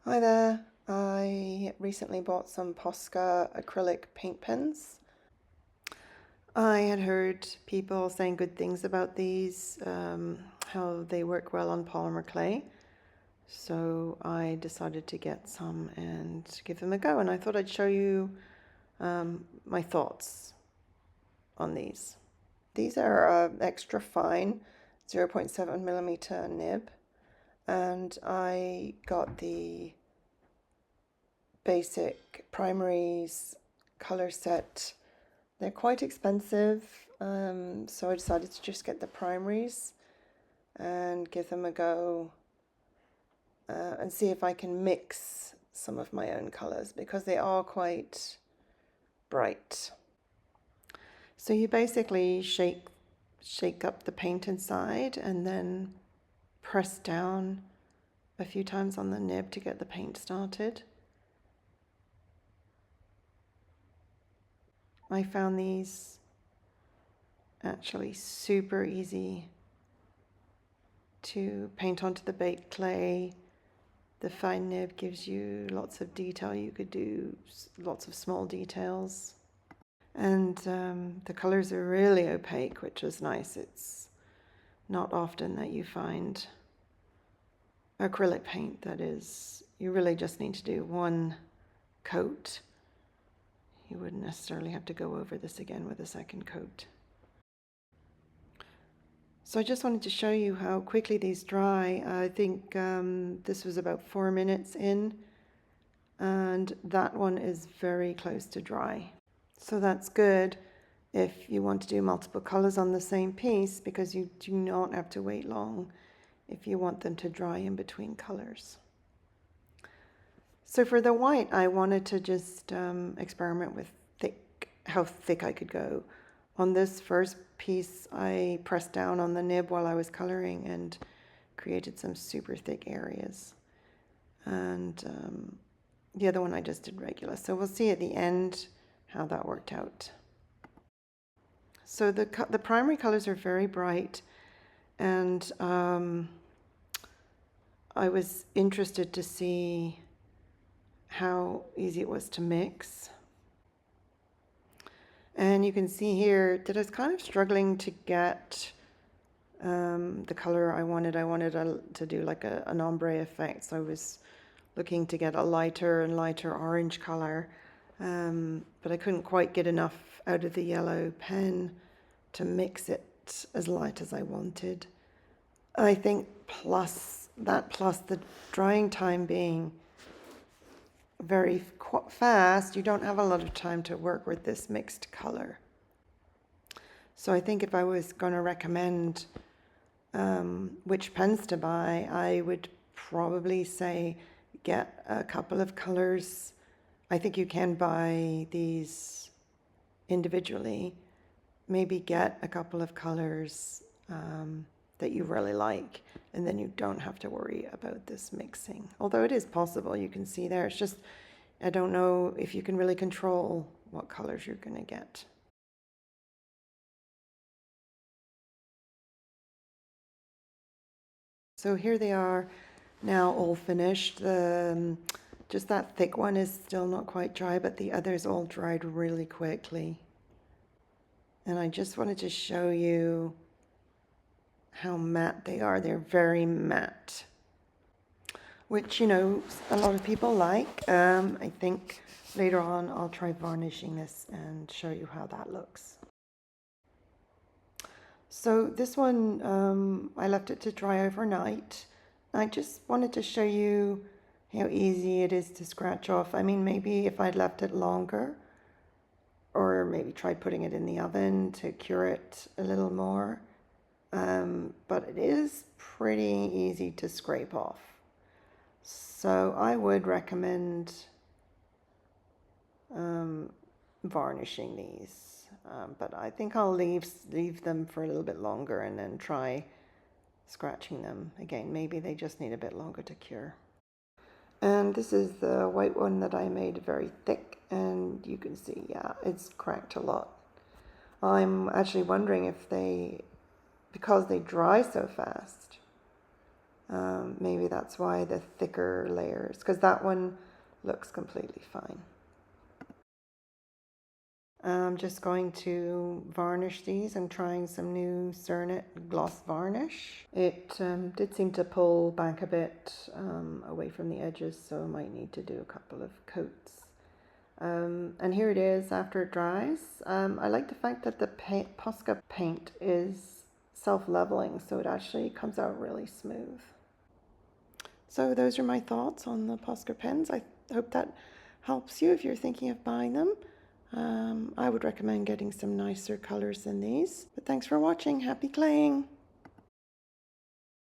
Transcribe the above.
Hi there. I recently bought some Posca acrylic paint pens. I had heard people saying good things about these, how they work well on polymer clay. So I decided to get some and give them a go. And I thought I'd show you my thoughts on these. These are extra fine 0.7 millimeter nib. And I got the basic primaries color set. They're quite expensive, so I decided to just get the primaries and give them a go and see if I can mix some of my own colors because they are quite bright. So you basically shake up the paint inside and then press down a few times on the nib to get the paint started. I found these actually super easy to paint onto the baked clay. The fine nib gives you lots of detail. You could do lots of small details. And the colors are really opaque, which is nice. It's not often that you find acrylic paint that is, you really just need to do one coat. You wouldn't necessarily have to go over this again with a second coat. So I just wanted to show you how quickly these dry. I think this was about 4 minutes in, and that one is very close to dry. So that's good if you want to do multiple colors on the same piece because you do not have to wait long if you want them to dry in between colors. So for the white, I wanted to just experiment with how thick I could go. On this first piece, I pressed down on the nib while I was coloring and created some super thick areas. And the other one I just did regular. So we'll see at the end how that worked out. So the primary colors are very bright, and I was interested to see how easy it was to mix. And you can see here that I was kind of struggling to get the color I wanted. I wanted to do like an ombre effect, so I was looking to get a lighter and lighter orange color, but I couldn't quite get enough out of the yellow pen to mix it as light as I wanted. I think plus the drying time being very fast, you don't have a lot of time to work with this mixed color. So I think if I was going to recommend which pens to buy, I would probably say get a couple of colors. I think you can buy these individually. Maybe get a couple of colors that you really like, and then you don't have to worry about this mixing. Although it is possible, you can see there. It's just, I don't know if you can really control what colors you're going to get. So here they are now all finished. Just that thick one is still not quite dry, but the others all dried really quickly. And I just wanted to show you how matte they are. They're very matte, which, you know, a lot of people like. I think later on I'll try varnishing this and show you how that looks. So this one, I left it to dry overnight. I just wanted to show you how easy it is to scratch off. I mean, maybe if I'd left it longer, or maybe tried putting it in the oven to cure it a little more. But it is pretty easy to scrape off. So I would recommend varnishing these. But I think I'll leave them for a little bit longer and then try scratching them again. Maybe they just need a bit longer to cure. And this is the white one that I made very thick, and you can see, yeah, it's cracked a lot. I'm actually wondering if because they dry so fast, Maybe that's why the thicker layers, because that one looks completely fine. I'm just going to varnish these. I'm trying some new Cernet gloss varnish. It did seem to pull back a bit away from the edges, so I might need to do a couple of coats. And here it is after it dries. I like the fact that the Posca paint is self-leveling, so it actually comes out really smooth. So those are my thoughts on the Posca pens. I hope that helps you if you're thinking of buying them. I would recommend getting some nicer colors than these. But thanks for watching. Happy claying!